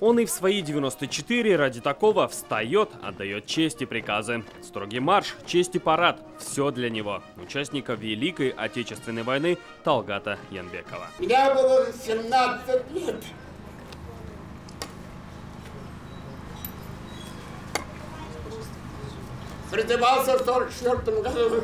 Он и в свои 94 ради такого встает, отдает честь и приказы. Строгий марш, честь и парад – все для него. Участника Великой Отечественной войны Талгата Янбекова. Мне было 17 лет. Призывался в 44 году.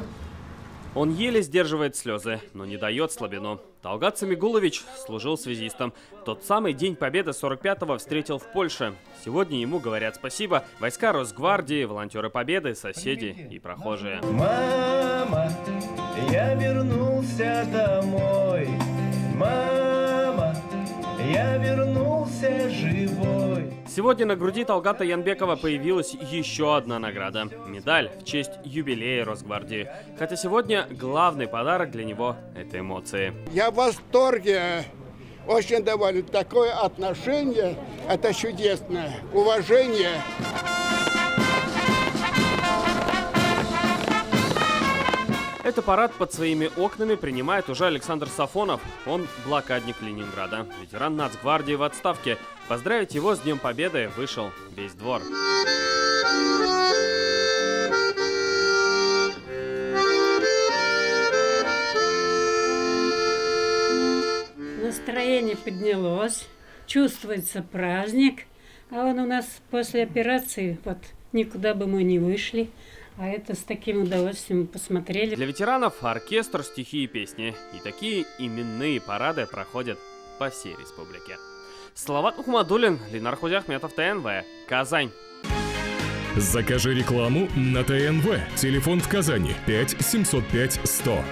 Он еле сдерживает слезы, но не дает слабину. Талгат Самигулович служил связистом. Тот самый День Победы 45-го встретил в Польше. Сегодня ему говорят спасибо войска Росгвардии, волонтеры Победы, соседи и прохожие. Мама, я вернулся домой. Мама, я вернулся живой. Сегодня на груди Талгата Янбекова появилась еще одна награда – медаль в честь юбилея Росгвардии. Хотя сегодня главный подарок для него – это эмоции. Я в восторге, очень доволен. Такое отношение – это чудесное уважение. Это парад под своими окнами принимает уже Александр Сафонов. Он блокадник Ленинграда, ветеран Нацгвардии в отставке. Поздравить его с Днем Победы вышел весь двор. Настроение поднялось, чувствуется праздник. А он у нас после операции, вот никуда бы мы не вышли. А это с таким удовольствием посмотрели. Для ветеранов оркестр, стихи и песни. И такие именные парады проходят по всей республике. Салават Мухаммадуллин, Ленар Худяхметов, ТНВ, Казань. Закажи рекламу на ТНВ. Телефон в Казани 5 705 100.